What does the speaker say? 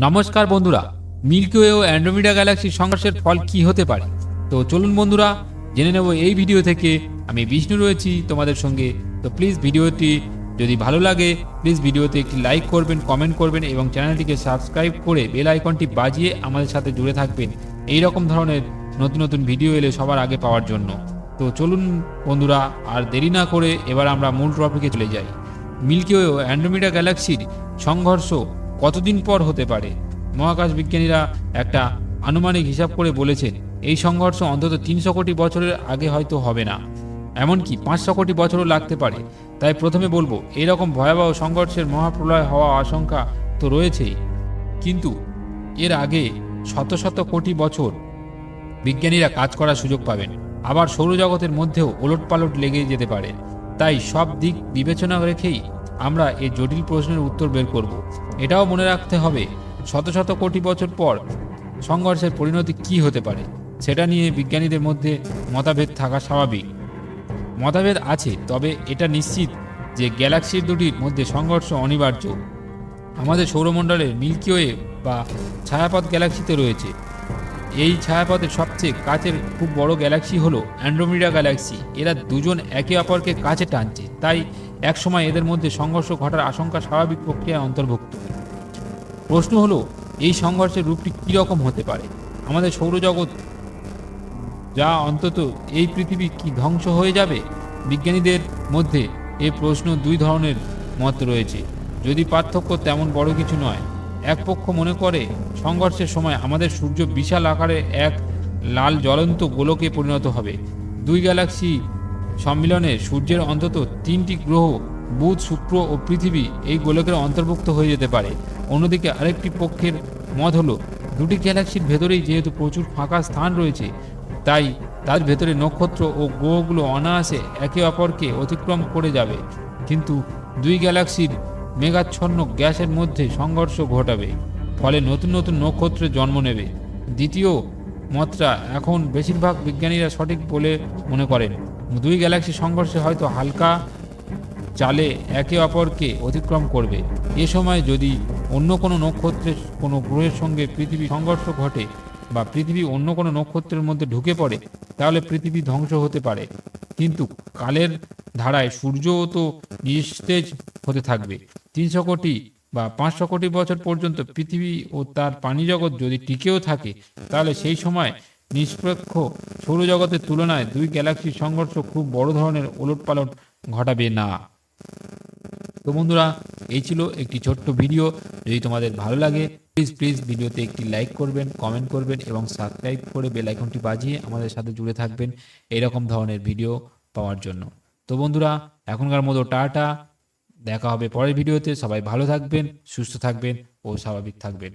নমস্কার বন্ধুরা, milky way ও Andromeda গ্যালাক্সির সংঘর্ষের ফল কি হতে পারে। তো চলুন বন্ধুরা জেনে নেব এই ভিডিও থেকে। আমি বিষ্ণু রয়েছি তোমাদের সঙ্গে। তো প্লিজ ভিডিওটি যদি ভালো লাগে প্লিজ ভিডিওতে একটি লাইক করবেন, কমেন্ট করবেন এবং চ্যানেলটিকে সাবস্ক্রাইব করে বেল আইকনটি বাজিয়ে আমাদের সাথে জুড়ে থাকবেন এই রকম ধরনের নতুন নতুন ভিডিও এলে সবার আগে পাওয়ার জন্য। তো চলুন বন্ধুরা, আর দেরি না করে এবার আমরা মূল টপিকে চলে যাই। মিল্কি ওয়ে ও অ্যান্ড্রোমিডা গ্যালাক্সির সংঘর্ষ কতদিন পর হতে পারে? মহাকাশ বিজ্ঞানীরা একটা আনুমানিক হিসাব করে বলেছেন এই সংঘর্ষ অন্তত 300 কোটি বছরের আগে হয়তো হবে না, এমনকি 500 কোটি বছরও লাগতে পারে। তাই প্রথমে বলবো, এরকম ভয়াবহ সংঘর্ষের মহাপ্রলয় হওয়া আশঙ্কা তো রয়েছেই, কিন্তু এর আগে শত শত কোটি বছর বিজ্ঞানীরা কাজ করার সুযোগ পাবেন। আবার সৌরজগতের মধ্যেও ওলটপালট লেগে যেতে পারে। তাই সব দিক বিবেচনা রেখেই আমরা এই জটিল প্রশ্নের উত্তর বের করব। এটাও মনে রাখতে হবে, শত শত কোটি বছর পর সংঘর্ষের পরিণতি কি হতে পারে সেটা নিয়ে বিজ্ঞানীদের মধ্যে মতভেদ থাকা স্বাভাবিক। মতভেদ আছে, তবে এটা নিশ্চিত যে গ্যালাক্সির দুটির মধ্যে সংঘর্ষ অনিবার্য। আমাদের সৌরমণ্ডলের মিল্কি ওয়ে বা ছায়াপথ গ্যালাক্সিতে রয়েছে। এই ছায়াপথের সবচেয়ে কাছের খুব বড় গ্যালাক্সি হলো অ্যান্ড্রোমিডা গ্যালাক্সি। এরা দুজন একে অপরকে কাছে টানছে, তাই একসময় এদের মধ্যে সংঘর্ষ ঘটার আশঙ্কা স্বাভাবিক প্রক্রিয়ায় অন্তর্ভুক্ত। প্রশ্ন হলো, এই সংঘর্ষের রূপটি কীরকম হতে পারে? আমাদের সৌরজগৎ যা অন্তত এই পৃথিবী কি ধ্বংস হয়ে যাবে? বিজ্ঞানীদের মধ্যে এই প্রশ্ন দুই ধরনের মত রয়েছে, যদি পার্থক্য তেমন বড় কিছু নয়। এক পক্ষ মনে করে সংঘর্ষের সময় আমাদের সূর্য বিশাল আকারে এক লাল জ্বলন্ত গোলকে পরিণত হবে। দুই গ্যালাক্সি সম্মিলনে সূর্যের অন্তত 3টি গ্রহ বুধ, শুক্র ও পৃথিবী এই গোলকের অন্তর্ভুক্ত হয়ে যেতে পারে। অন্যদিকে আরেকটি পক্ষের মত হলো, দুটি গ্যালাক্সির ভেতরেই যেহেতু প্রচুর ফাঁকা স্থান রয়েছে, তাই তার ভেতরে নক্ষত্র ও গ্রহগুলো অনায়াসে একে অপরকে অতিক্রম করে যাবে, কিন্তু দুই গ্যালাক্সির মেঘাচ্ছন্ন গ্যাসের মধ্যে সংঘর্ষ ঘটাবে, ফলে নতুন নতুন নক্ষত্রের জন্ম নেবে। দ্বিতীয় মতটা এখন বেশিরভাগ বিজ্ঞানীরা সঠিক বলে মনে করেন। দুই গ্যালাক্সি সংঘর্ষে হয়তো হালকা চালে একে অপরকে অতিক্রম করবে। এ সময় যদি অন্য কোনো নক্ষত্রের কোনো গ্রহের সঙ্গে পৃথিবী সংঘর্ষ ঘটে বা পৃথিবী অন্য কোনো নক্ষত্রের মধ্যে ঢুকে পড়ে, তাহলে পৃথিবী ধ্বংস হতে পারে। কিন্তু কালের ধারায় সূর্যও তো নিস্তেজ হতে থাকবে। 300 কোটি বা 500 কোটি বছর পর্যন্ত পৃথিবী ও তার প্রাণীজগৎ যদি টিকেও থাকে, তাহলে সেই সময় নিষ্পক্ষ সৌরজগতের তুলনায় দুই গ্যালাক্সির সংঘর্ষ খুব বড় ধরনের ওলটপালট ঘটাবে না। তো বন্ধুরা, এই ছিল একটি ছোট্ট ভিডিও। যদি তোমাদের ভালো লাগে প্লিজ ভিডিওতে একটি লাইক করবেন, কমেন্ট করবেন এবং সাবস্ক্রাইব করে বেল আইকনটি বাজিয়ে আমাদের সাথে জুড়ে থাকবেন এরকম ধরনের ভিডিও পাওয়ার জন্য। তো বন্ধুরা, এখনকার মতো টাটা, দেখা হবে পরের ভিডিওতে। সবাই ভালো থাকবেন, সুস্থ থাকবেন ও স্বাভাবিক থাকবেন।